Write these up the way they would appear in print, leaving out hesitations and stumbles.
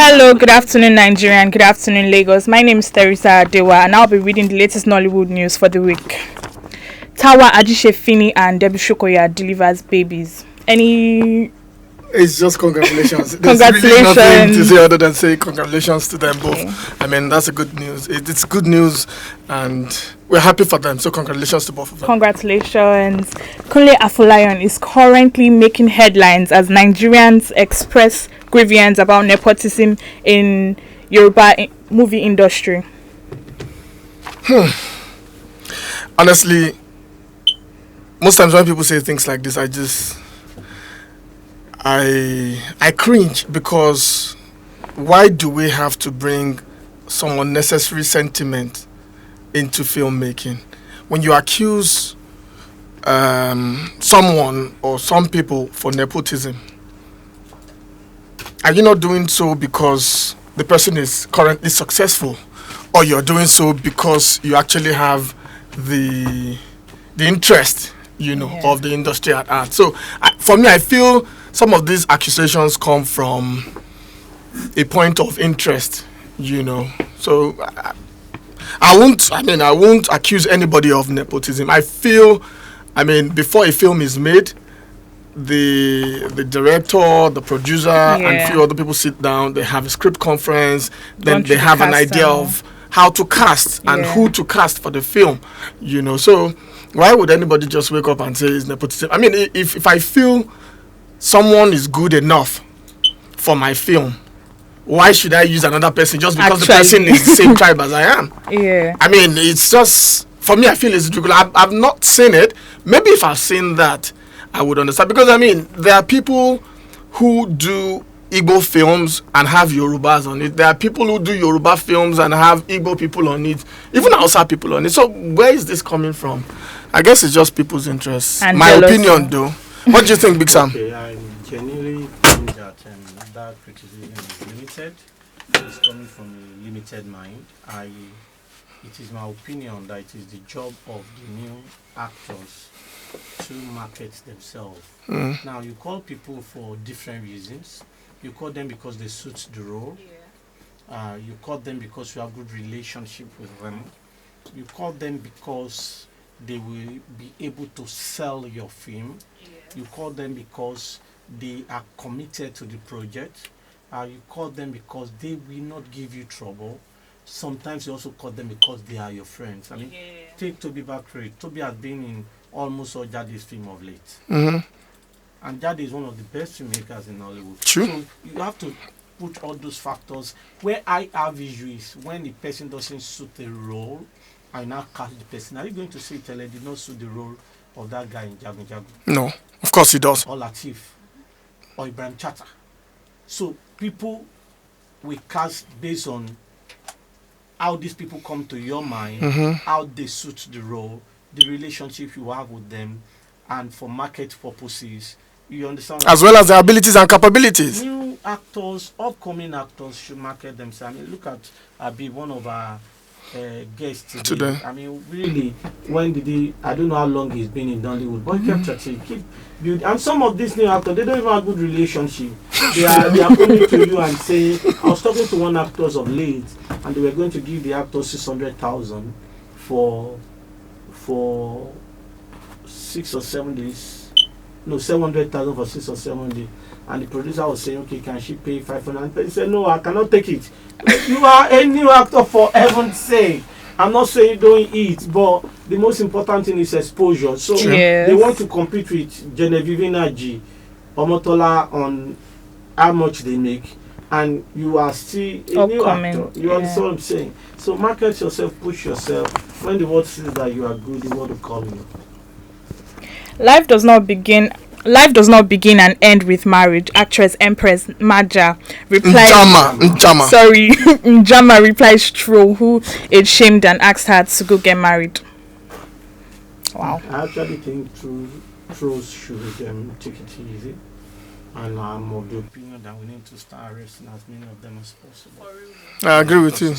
Hello, good afternoon, Nigeria, and good afternoon, Lagos. My name is Teresa Adewa, and I'll be reading the latest Nollywood news for the week. Tawa Ajishefini and Debbie Shokoya delivers babies. Any It's just congratulations. There's really nothing to congratulations? say other than say congratulations to them both. Okay. I mean, that's a good news. It's good news, and we're happy for them. So congratulations to both of them. Congratulations. Kunle Afolayan is currently making headlines as Nigerians express grievance about nepotism in Yoruba movie industry. Honestly, most times when people say things like this, I cringe because why do we have to bring some unnecessary sentiment into filmmaking? When you accuse someone or some people for nepotism, are you not doing so because the person is currently successful, or you're doing so because you actually have the interest, of the industry at heart? So for me, I feel some of these accusations come from a point of interest, So I won't accuse anybody of nepotism. I feel, before a film is made, the director, the producer, and few other people sit down. They have a script conference. Then they have an idea of how to cast and who to cast for the film. So why would anybody just wake up and say it's nepotism? If I feel someone is good enough for my film, why should I use another person just because the person is the same tribe as I am? Yeah. It's just, for me, I feel it's ridiculous. I've not seen it. Maybe if I've seen that, I would understand. Because, there are people who do Igbo films and have Yorubas on it. There are people who do Yoruba films and have Igbo people on it. Even Hausa people on it. So, where is this coming from? I guess it's just people's interests. And my jealousy. opinion, though. What do you think, Big Sam? Okay, I genuinely think that criticism is limited. It's coming from a limited mind. It is my opinion that it is the job of the new actors to market themselves. Now, you call people for different reasons. You call them because they suit the role. You call them because you have good relationship with them. You call them because they will be able to sell your film. You call them because they are committed to the project. You call them because they will not give you trouble. Sometimes you also call them because they are your friends. Take Toby Bakri. Toby has been in almost all Jade's film of late. And Jade is one of the best filmmakers in Nollywood. True. So you have to put all those factors. Where I have issues when the person doesn't suit the role, I now cast the person. Are you going to say Tele did not suit the role of that guy in Jagun Jagun? No, of course he does. Or Latif? Or Ibrahim Chata? So people will cast based on how these people come to your mind, how they suit the role, the relationship you have with them, and for market purposes. You understand? As well as their abilities and capabilities. New actors, upcoming actors should market themselves. Look at Abi, one of our guests today. Really, when did he? I don't know how long he's been in Nollywood, but he kept at it, keep building. And some of these new actors, they don't even have good relationship. They are coming to you and say, I was talking to one actors of late, and they were going to give the actor 600,000 for 6 or 7 days. No, 700,000 for 6 or 7 days. And the producer was saying, okay, can she pay 500? He said, no, I cannot take it. You are a new actor, for heaven's sake. I'm not saying don't eat, but the most important thing is exposure. So they want to compete with Genevieve Naji, Omotola on how much they make. And you are still a new actor. You understand what I'm saying? So market yourself, push yourself. When the world sees that you are good, the world will call you. Life does not begin and end with marriage. Actress Empress Maja replies. Njama. Sorry, Njama replies Tro, who is shamed and asked her to go get married. Wow. I actually think Trolls should take it easy. And I'm of the opinion that we need to start arresting as many of them as possible. I agree with you.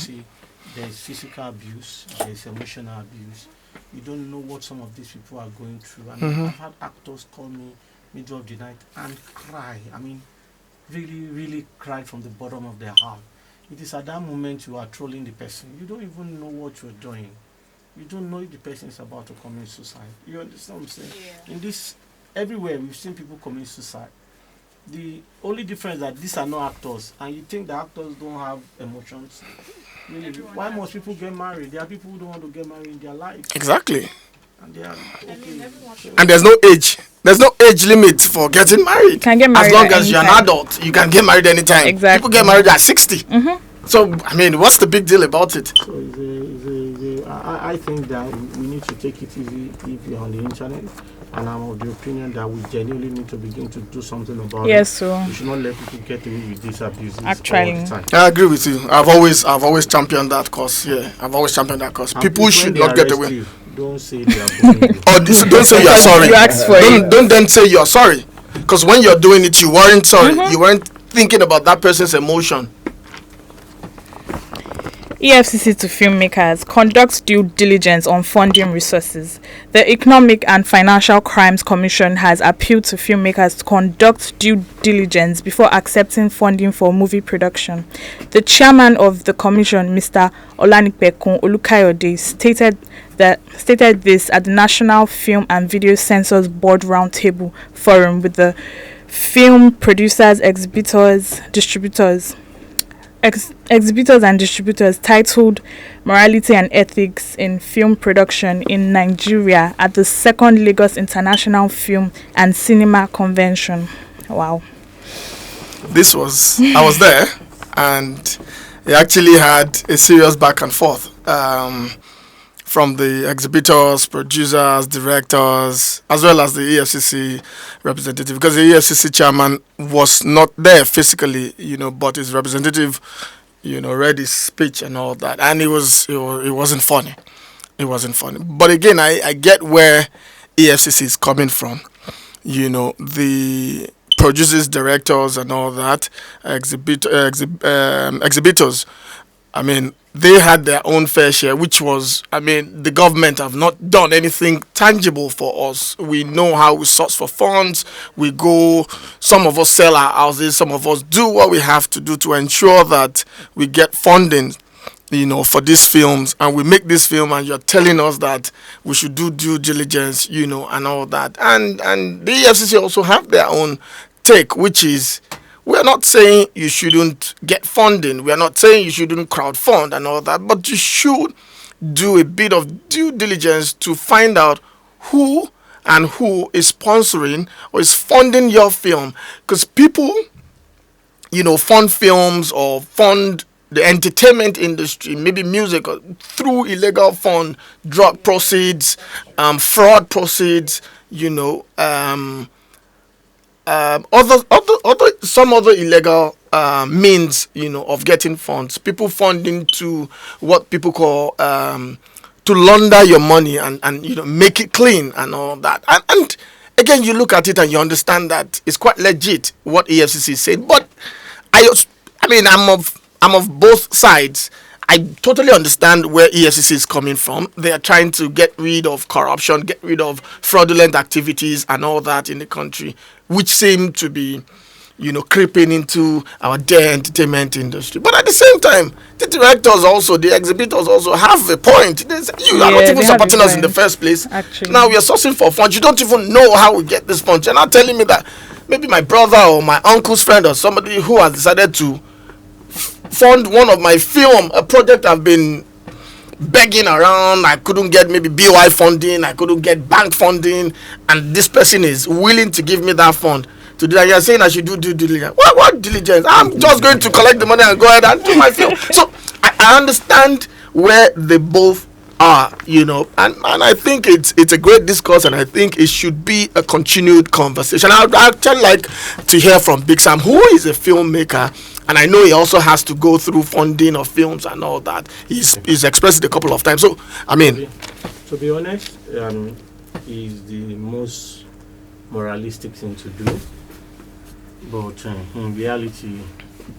There's physical abuse, there's emotional abuse. You don't know what some of these people are going through. I've had actors call me middle of the night and cry. really, really cried from the bottom of their heart. It is at that moment you are trolling the person. You don't even know what you're doing. You don't know if the person is about to commit suicide. You understand what I'm saying? Yeah. In this, everywhere we've seen people commit suicide. The only difference is that these are not actors, and you think the actors don't have emotions. Really, why must people get married? There are people who don't want to get married in their lives. Exactly. And they are okay. And there's no age. There's no age limit for getting married. You can get married as long at as any you're time. an adult. You can get married anytime. Exactly. People get married at 60. So, I mean, what's the big deal about it? So I think that we need to take it easy if you're on the internet. And I'm of the opinion that we genuinely need to begin to do something about it. Yes, so We should not let people get away with these abuses Actually. all the time. I agree with you. I've always championed that cause. Yeah, I've always championed that cause. And People when should they not get arrest away. you, don't say they are bullying you. Or don't say you're sorry. You asked for it. Don't then say you're sorry. Because when you're doing it, you weren't sorry. You weren't thinking about that person's emotion. EFCC to filmmakers conducts due diligence on funding resources. The Economic and Financial Crimes Commission has appealed to filmmakers to conduct due diligence before accepting funding for movie production. The chairman of the commission, Mr. Olanipekun Olukayode, stated this at the National Film and Video Censors Board Roundtable Forum with the film producers, exhibitors and distributors titled Morality and Ethics in Film Production in Nigeria at the Second Lagos International Film and Cinema Convention. Wow. I was there, and it actually had a serious back and forth from the exhibitors, producers, directors, as well as the EFCC representative, because the EFCC chairman was not there physically, but his representative, read his speech and all that, and it wasn't funny. It wasn't funny. But again, I get where EFCC is coming from. The producers, directors, and all that, exhibitors. I mean, they had their own fair share, which was, the government have not done anything tangible for us. We know how we source for funds. We go, some of us sell our houses, some of us do what we have to do to ensure that we get funding, for these films. And we make this film, and you're telling us that we should do due diligence, and all that. And the EFCC also have their own take, which is, we are not saying you shouldn't get funding. We are not saying you shouldn't crowdfund and all that, but you should do a bit of due diligence to find out who is sponsoring or is funding your film. Because people, fund films or fund the entertainment industry, maybe music, through illegal fund, drug proceeds, fraud proceeds, some other illegal means, of getting funds. People funding to what people call to launder your money and make it clean and all that. And again, you look at it and you understand that it's quite legit what EFCC said. But I'm of both sides. I totally understand where EFCC is coming from. They are trying to get rid of corruption, get rid of fraudulent activities and all that in the country, which seem to be, creeping into our dear entertainment industry. But at the same time, the directors also, the exhibitors also have a point. You are not even supporting us in the first place. Actually. Now we are sourcing for funds. You don't even know how we get this funds. You're not telling me that maybe my brother or my uncle's friend or somebody who has decided to fund one of my film, a project I've been begging around. I couldn't get maybe BOI funding, I couldn't get bank funding, and this person is willing to give me that fund to do that. You're saying I should do due diligence. What diligence? I'm just going to collect the money and go ahead and do my film. So I understand where they both are, and I think it's a great discourse, and I think it should be a continued conversation. I'd actually like to hear from Big Sam, who is a filmmaker, and I know he also has to go through funding of films and all that. He's expressed it a couple of times. So, to be honest, is the most moralistic thing to do. But in reality,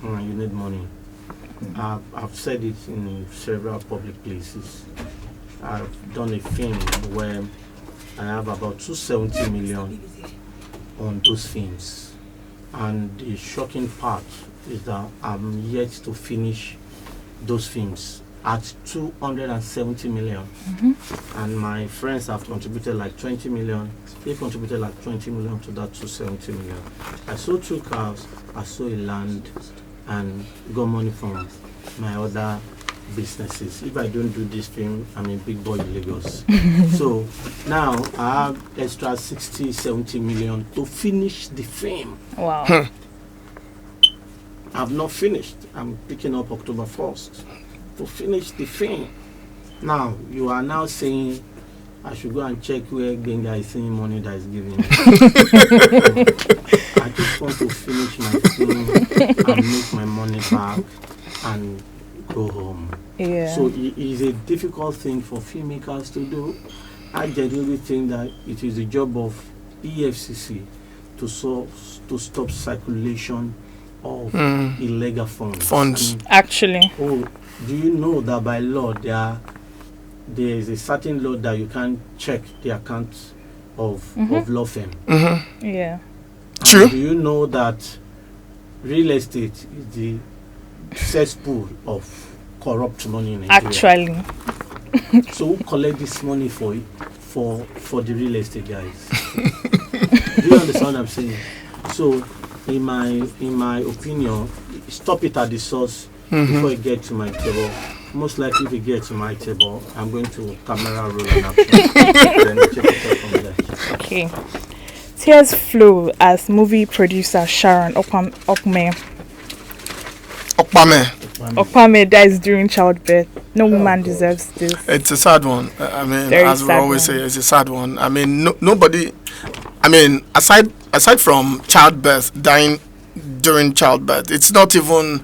you need money. I've said it in several public places. I've done a film where I have about 270 million on those films. And the shocking part is that I'm yet to finish those films at 270 million. And my friends have contributed like 20 million. They contributed like 20 million to that 270 million. I sold 2 cars, I sold a land, and got money from my other businesses. If I don't do this film, I'm a big boy in Lagos. So now I have extra 60, 70 million to finish the film. Wow. I've not finished. I'm picking up October 1st to finish the film. Now, you are now saying I should go and check where Genga is seeing money that is giving me. I just want to finish my film and make my money back and go home. Yeah. So it is a difficult thing for filmmakers to do. I genuinely think that it is the job of EFCC to stop circulation of illegal funds. Actually. Oh, do you know that by law there is a certain law that you can't check the account of law firm? Yeah. True. Do you know that real estate is the cesspool of corrupt money in Nigeria? Actually. So who collect this money for the real estate guys? Do you understand what I'm saying? So in my opinion, stop it at the source before it gets to my table. Most likely if it gets to my table, I'm going to camera roll and action. Then check it out from there. Okay. Tears flow as movie producer Sharon Okpame dies during childbirth. No woman deserves this. It's a sad one. I mean, Very as we sad always one. say, it's a sad one. I mean, nobody. I mean, aside from childbirth, dying during childbirth, it's not even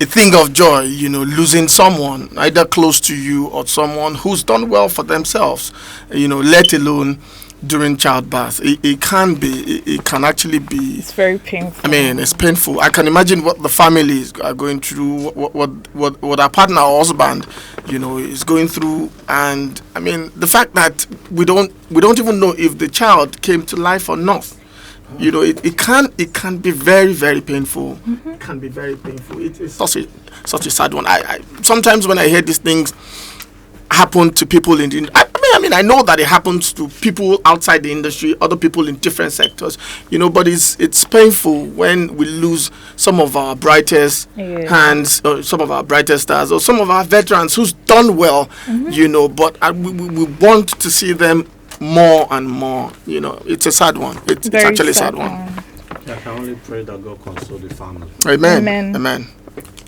a thing of joy. You know, losing someone either close to you or someone who's done well for themselves. You know, let alone during childbirth. It can actually be. It's very painful. I mean, it's painful. I can imagine what the families are going through, what our partner or husband, you know, is going through, and I mean the fact that we don't even know if the child came to life or not. You know, it can be very, very painful. It can be very painful. It's such a sad one. I sometimes when I hear these things happen to people in the I know that it happens to people outside the industry, other people in different sectors, you know, but it's painful when we lose some of our brightest hands, or some of our brightest stars, or some of our veterans who's done well, you know, but we want to see them more and more, you know. It's a sad one. It's actually a sad one. I can only pray that God console the family. Amen.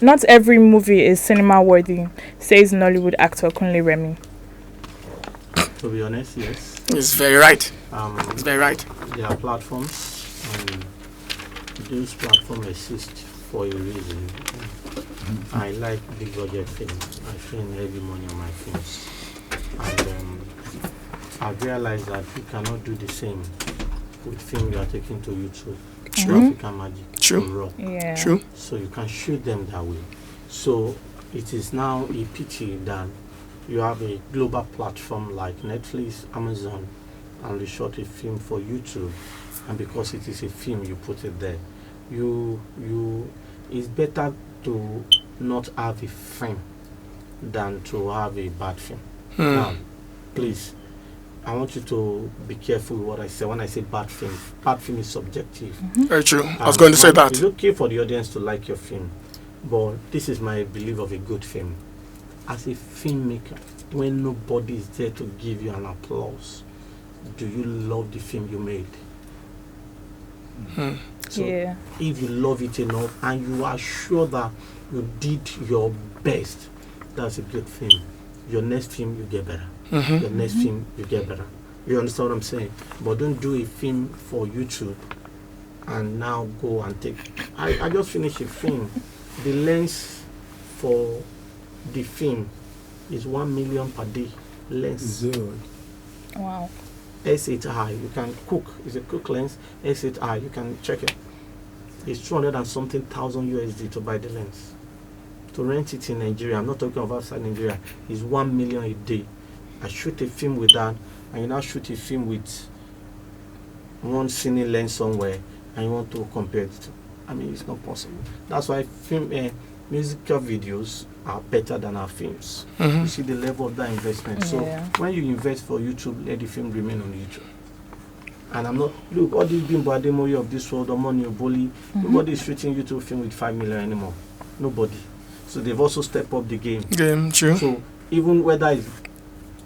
Not every movie is cinema worthy, says Nollywood actor Kunle Remy. To be honest, yes. It's very right. It's very right. There are platforms, and those platforms exist for a reason. I like big budget films. I spend heavy money on my films. And I've realized that you cannot do the same with film you are taking to YouTube. True. African Magic. True. Raw. Yeah. True. So you can shoot them that way. So it is now a pity that you have a global platform like Netflix, Amazon, and you shot a film for YouTube, and because it is a film, you put it there. It's better to not have a film than to have a bad film. Now, please, I want you to be careful with what I say. When I say bad film is subjective. Very true. I was going to say that. It's okay for the audience to like your film, but this is my belief of a good film. As a filmmaker, when nobody is there to give you an applause, do you love the film you made? So if you love it enough and you are sure that you did your best, that's a good film. Your next film, you get better. Your next film, you get better. You understand what I'm saying? But don't do a film for YouTube and now go and take. I just finished a film. The lens for the film is 1 million per day. Lens. Wow. S8i, you can cook. It's a cook lens. S8i, you can check it. It's 200 and something thousand USD to buy the lens. To rent it in Nigeria, I'm not talking of outside Nigeria, is 1 million a day. I shoot a film with that, and you now shoot a film with one cine lens somewhere. and you want to compare it to, I mean, it's not possible. That's why musical videos are better than our films. You see the level of that investment. So when you invest for YouTube, let the film remain on YouTube. And I'm not, look, all these Bimbo Ademoye of this world, or Money Oboli, nobody is shooting YouTube film with 5 million anymore. Nobody. So they've also stepped up the game. True. So even whether it's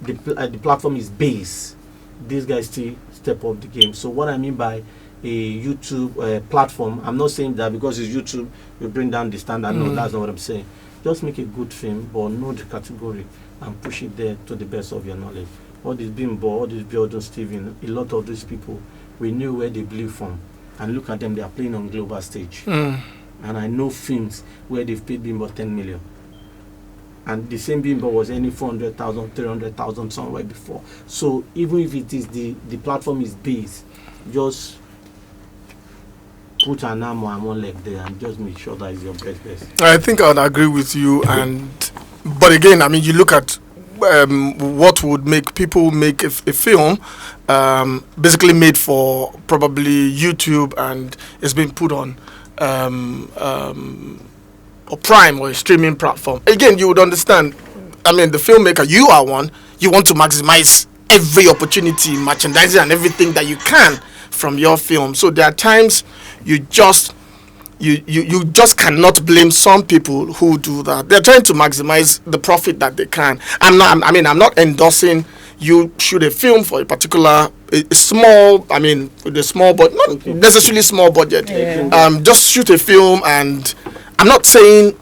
the platform is base, these guys still step up the game. So what I mean by a YouTube platform, I'm not saying that because it's YouTube, you bring down the standard. No, that's not what I'm saying. Just make a good film, but know the category and push it there to the best of your knowledge. All this Bimbo, all this Jordan Steven, a lot of these people, we knew where they blew from. And look at them, they are playing on global stage. And I know films where they've paid Bimbo 10 million. And the same Bimbo was earning 400,000, 300,000 somewhere before. So even if it is the platform is base, just put an arm on one leg there and just make sure that is your best. I think I would agree with you. But again, I mean, you look at what would make people make a film basically made for probably YouTube, and it's been put on a Prime or a streaming platform. Again, you would understand, I mean, the filmmaker, you are one, you want to maximize every opportunity, merchandising and everything that you can from your film. So there are times you just cannot blame some people who do that. They're trying to maximize the profit that they can. I'm not endorsing you shoot a film for a particular small, with a small but not necessarily small budget. Just shoot a film, and I'm not saying,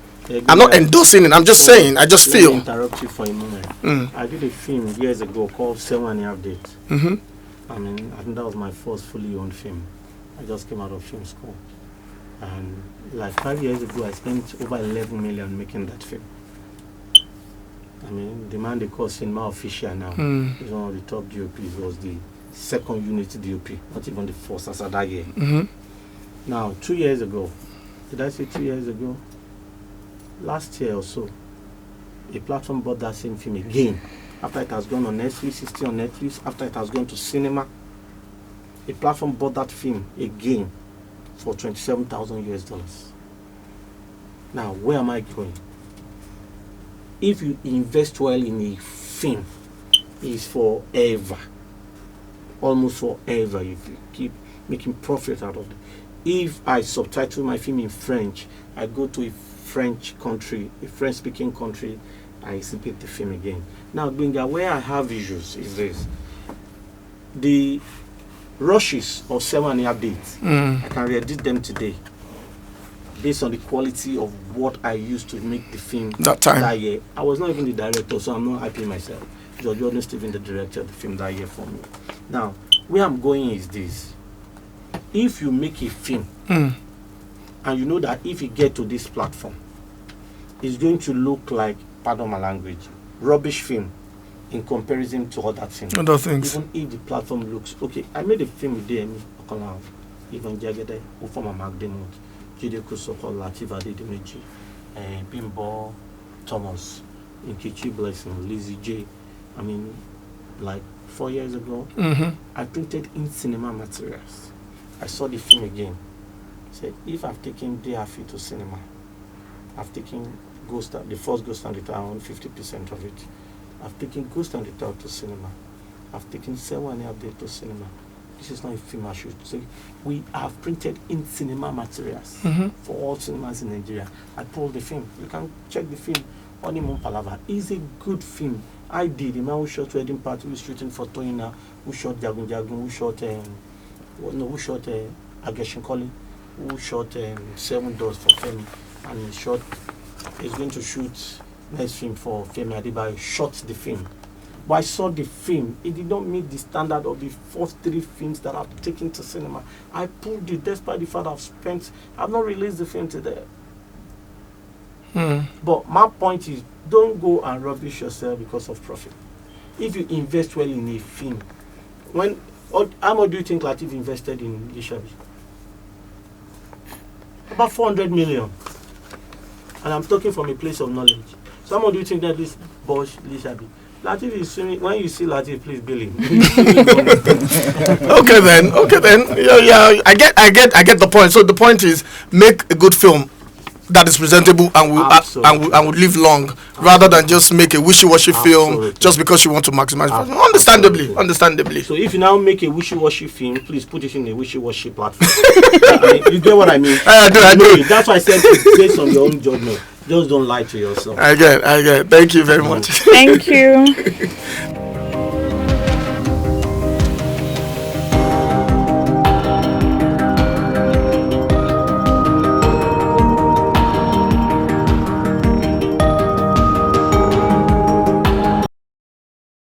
I'm not endorsing it. I'm just saying, I just feel. Let me interrupt you for a moment. I did a film years ago called 7.5 Dates. I think that was my first fully owned film. I just came out of film school. And like 5 years ago, I spent over 11 million making that film. I mean, the man they call Cinema Official now is one of the top DOPs. Was the second unit DOP, not even the first as of that year. Now, 2 years ago, did I say 2 years ago? Last year or so, a platform bought that same film again. After it has gone on Netflix, it's still on Netflix. After it has gone to cinema, a platform bought that film again for $27,000. Now, where am I going? If you invest well in a film, it's forever. Almost forever. If you keep making profit out of it. If I subtitle my film in French, I go to a French country, a French-speaking country, I exhibit the film again. Now, Binga, where I have issues is this. The rushes of 7.5 Dates, I can re-edit them today based on the quality of what I used to make the film that year. I was not even the director, so I'm not happy myself. George Jordan Steven, the director of the film that year for me. Now, where I'm going is this. If you make a film, and you know that if you get to this platform, it's going to look like, pardon my language, rubbish film in comparison to other things. Even if the platform looks okay. I made a film with DME, Okola, Ivan Jagede, Ufoma Magdemont, Jide Kusoko, Lativa Dimeji, Bimbo, Thomas, Nkechi Blessing, Lizzie J. I mean, like 4 years ago, I printed in cinema materials. I saw the film again. Said, if I've taken DRF to cinema, I've taken the first Ghost and the Tower, I own 50% of it. I've taken Ghost and the Tower to cinema. I've taken 7.5 Dates to cinema. This is not a film I should say. We have printed in cinema materials for all cinemas in Nigeria. I pulled the film. You can check the film. Honeymoon Palava is a good film. I did. The man who shot Wedding Party, who was shooting for Toyina, who shot Jagun Jagun, who shot Ageshin Collin, who shot 7 Doors for Femi, and he's going to shoot next film for Femi Adebayo. Shot the film. But I saw the film. It did not meet the standard of the first 3 films that I've taken to cinema. I pulled it despite the fact I've not released the film today. But my point is, don't go and rubbish yourself because of profit. If you invest well in a film, how much do you think Latif invested in Lishabi? About 400 million. And I'm talking from a place of knowledge. So how much do you think that this Bosch Lishabi? Latif is swimming. When you see Latif, please bill him. Okay then. Yeah. I get the point. So the point is, make a good film that is presentable and will live long, rather than just make a wishy-washy film just because you want to maximize. Understandably. So if you now make a wishy-washy film, please put it in a wishy-washy platform. You get what I mean? I do. That's why I said it's based on your own judgment. Just don't lie to yourself. I get. Thank you very much. Thank you.